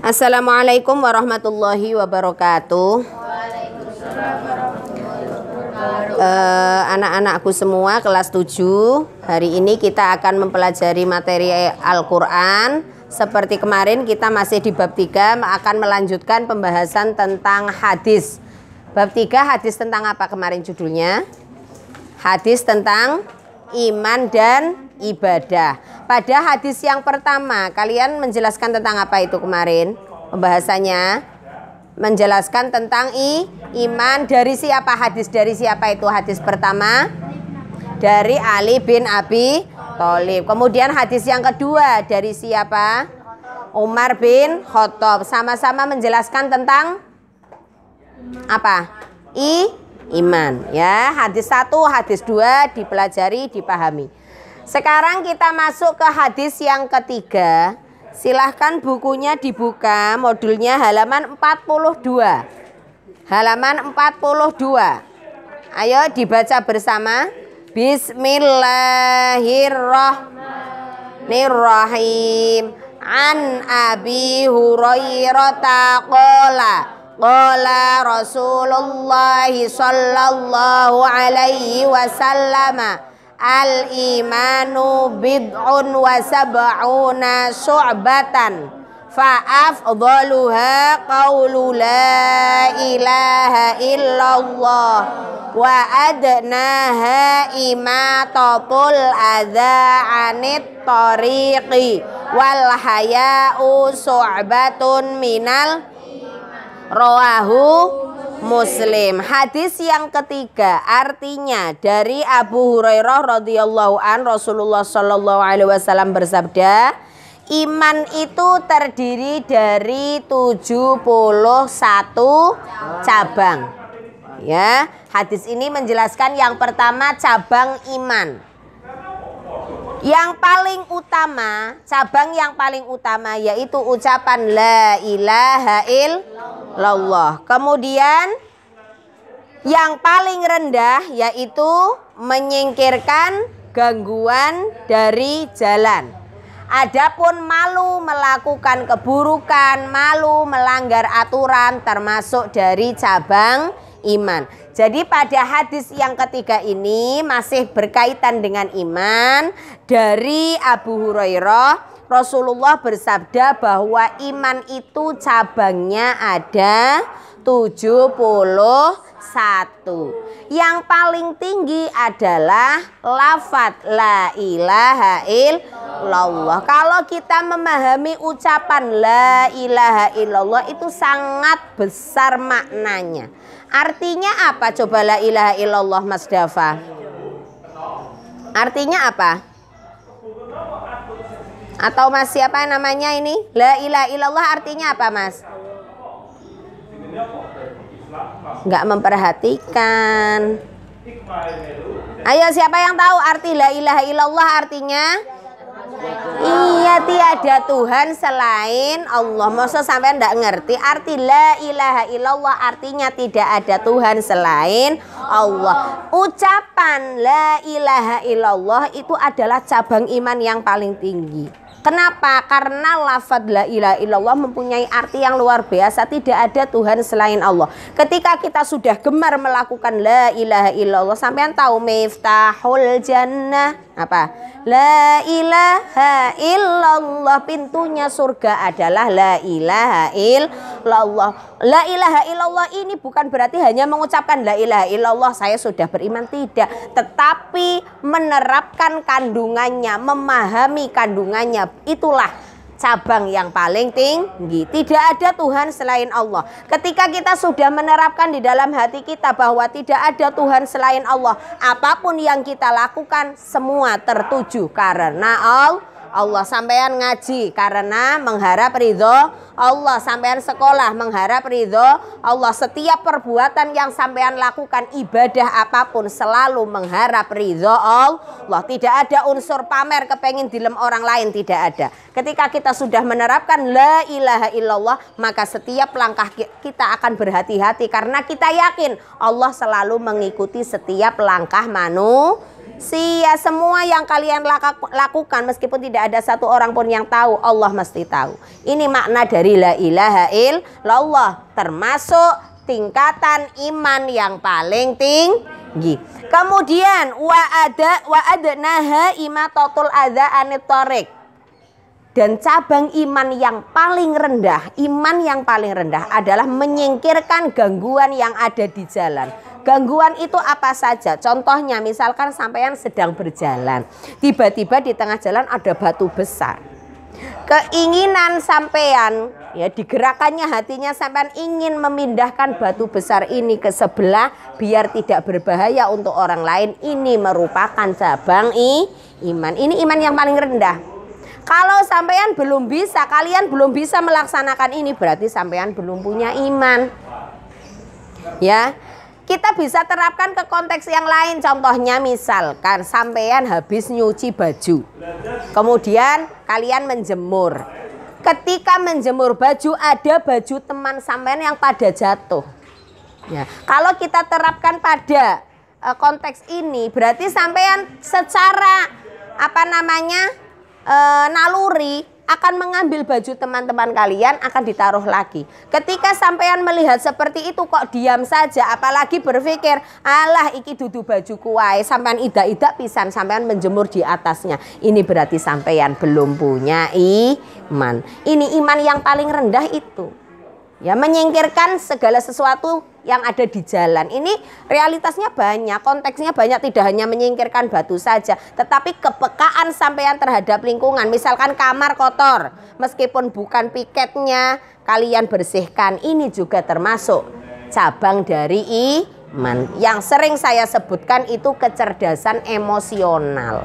Assalamualaikum warahmatullahi wabarakatuh. Anak-anakku semua kelas 7, hari ini kita akan mempelajari materi Al-Quran. Seperti kemarin kita masih di bab 3, akan melanjutkan pembahasan tentang hadis. Bab 3 hadis tentang apa kemarin judulnya? Hadis tentang iman dan ibadah. Pada hadis yang pertama, kalian menjelaskan tentang apa itu kemarin? Pembahasannya menjelaskan tentang iman. Dari siapa hadis? Dari siapa itu hadis pertama? Dari Ali bin Abi Thalib. Kemudian hadis yang kedua dari siapa? Umar bin Khattab. Sama-sama menjelaskan tentang apa? Iman. Ya, hadis 1, hadis 2 dipelajari, dipahami. Sekarang kita masuk ke hadis yang ketiga. Silahkan bukunya dibuka, modulnya halaman 42. Halaman 42. Ayo dibaca bersama. Bismillahirrahmanirrahim. An Abi Hurairah qala Rasulullah sallallahu alaihi wasallam, al-imanu bid'un wa sab'una syu'batan fa afdaluha qawlu la ilaha illallah wa adnaha imatatul adza anit tariqi wal haya'u syu'batun minal rawahu Muslim. Hadis yang ketiga artinya dari Abu Hurairah radhiyallahu an, Rasulullah sallallahu alaihi wasallam bersabda, iman itu terdiri dari 71 cabang. Ya, hadis ini menjelaskan yang pertama cabang iman. Yang paling utama, cabang yang paling utama yaitu ucapan la ilaha illallah. Kemudian yang paling rendah yaitu menyingkirkan gangguan dari jalan. Adapun malu melakukan keburukan, malu melanggar aturan termasuk dari cabang iman. Jadi pada hadis yang ketiga ini masih berkaitan dengan iman. Dari Abu Hurairah, Rasulullah bersabda bahwa iman itu cabangnya ada 71. Yang paling tinggi adalah lafaz la ilaha illallah. Kalau kita memahami ucapan la ilaha illallah itu sangat besar maknanya. Artinya apa coba la ilaha illallah, Mas Dafa? Artinya apa? Atau Mas siapa namanya ini? La ilaha illallah artinya apa, Mas? Enggak memperhatikan. Ayo siapa yang tahu arti la ilaha illallah artinya? Iya, tiada Tuhan selain Allah. Masa sampai enggak ngerti arti la ilaha illallah artinya tidak ada Tuhan selain Allah. Ucapan la ilaha illallah itu adalah cabang iman yang paling tinggi. Kenapa? Karena lafaz la ilaha illallah mempunyai arti yang luar biasa. Tidak ada Tuhan selain Allah. Ketika kita sudah gemar melakukan la ilaha illallah, sampean tahu miftahul jannah apa? La ilaha illallah, pintunya surga adalah la ilaha illallah. La ilaha illallah ini bukan berarti hanya mengucapkan la ilaha illallah saya sudah beriman, tidak. Tetapi menerapkan kandungannya, memahami kandungannya, itulah cabang yang paling tinggi. Tidak ada Tuhan selain Allah. Ketika kita sudah menerapkan di dalam hati kita bahwa tidak ada Tuhan selain Allah, apapun yang kita lakukan semua tertuju karena Allah. Sampean ngaji karena mengharap ridho Allah, sampean sekolah mengharap ridho Allah. Setiap perbuatan yang sampean lakukan, ibadah apapun, selalu mengharap ridho Allah. Tidak ada unsur pamer kepengen dilem orang lain, tidak ada. Ketika kita sudah menerapkan la ilaha illallah, maka setiap langkah kita akan berhati-hati karena kita yakin Allah selalu mengikuti setiap langkah manusia. semua yang kalian lakukan meskipun tidak ada satu orang pun yang tahu, Allah mesti tahu. Ini makna dari la ilaha illallah, termasuk tingkatan iman yang paling tinggi. Kemudian wa adnaha imatatul adza anit thariq. Dan cabang iman yang paling rendah, adalah menyingkirkan gangguan yang ada di jalan. Gangguan itu apa saja? Contohnya misalkan sampean sedang berjalan, tiba-tiba di tengah jalan ada batu besar. Keinginan sampean, ya digerakkannya hatinya sampean ingin memindahkan batu besar ini ke sebelah biar tidak berbahaya untuk orang lain. Ini merupakan cabang iman. Ini iman yang paling rendah. Kalau sampean belum bisa, kalian belum bisa melaksanakan ini, berarti sampean belum punya iman. Ya, kita bisa terapkan ke konteks yang lain. Contohnya misalkan sampean habis nyuci baju, kemudian kalian menjemur. Ketika menjemur baju, ada baju teman sampean yang pada jatuh. Ya, kalau kita terapkan pada konteks ini, berarti sampean secara naluri akan mengambil baju teman-teman kalian, akan ditaruh lagi. Ketika sampean melihat seperti itu kok diam saja, apalagi berpikir alah iki dudu bajuku wae, sampean ida-ida pisan sampean menjemur di atasnya. Ini berarti sampean belum punya iman. Ini iman yang paling rendah itu. Ya, menyingkirkan segala sesuatu yang ada di jalan. Ini realitasnya banyak, konteksnya banyak, tidak hanya menyingkirkan batu saja, tetapi kepekaan sampean terhadap lingkungan. Misalkan kamar kotor, meskipun bukan piketnya kalian bersihkan, ini juga termasuk cabang dari iman. Yang sering saya sebutkan itu kecerdasan emosional.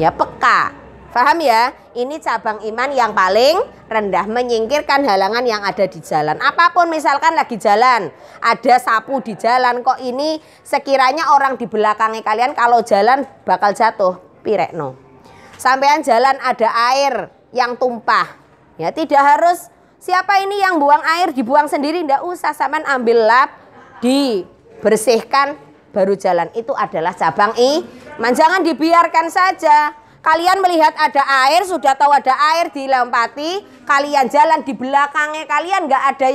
Ya, peka. Paham ya? Ini cabang iman yang paling rendah, menyingkirkan halangan yang ada di jalan. Apapun, misalkan lagi jalan, ada sapu di jalan, kok ini sekiranya orang di belakangnya kalian kalau jalan bakal jatuh, pirekno. Sampean jalan ada air yang tumpah. Ya, tidak harus siapa ini yang buang air dibuang sendiri, ndak usah, sampean ambil lap, dibersihkan baru jalan. Itu adalah cabang iman. Jangan dibiarkan saja. Kalian melihat ada air, sudah tahu ada air, dilompati, kalian jalan di belakangnya kalian nggak ada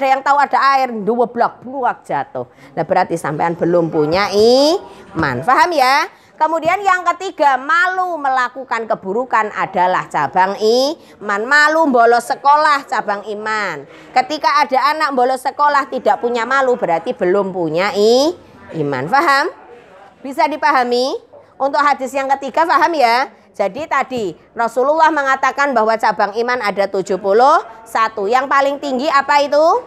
yang tahu ada air, duweblak buak jatuh. Nah, berarti sampean belum punya iman. Paham ya? Kemudian yang ketiga, malu melakukan keburukan adalah cabang iman. Malu bolos sekolah, cabang iman. Ketika ada anak bolos sekolah tidak punya malu, berarti belum punya iman. Paham? Bisa dipahami? Untuk hadis yang ketiga, paham ya? Jadi tadi Rasulullah mengatakan bahwa cabang iman ada 71. Yang paling tinggi apa itu?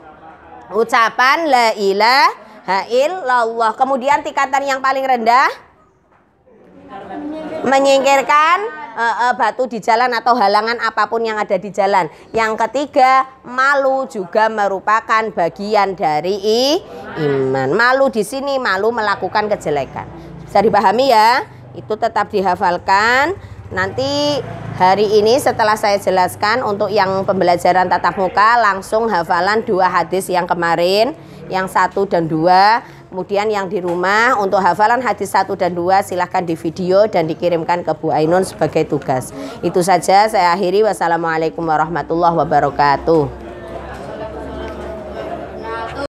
Ucapan la ilaha illallah. Kemudian tingkatan yang paling rendah, menyingkirkan batu di jalan atau halangan apapun yang ada di jalan. Yang ketiga, malu juga merupakan bagian dari iman. Malu di sini malu melakukan kejelekan. Bisa dipahami ya? Itu tetap dihafalkan. Nanti hari ini setelah saya jelaskan untuk yang pembelajaran tatap muka, langsung hafalan 2 hadis yang kemarin, yang 1 dan 2. Kemudian yang di rumah untuk hafalan hadis 1 dan 2 silahkan di video dan dikirimkan ke Bu Ainun sebagai tugas. Itu saja, saya akhiri. Wassalamualaikum warahmatullahi wabarakatuh.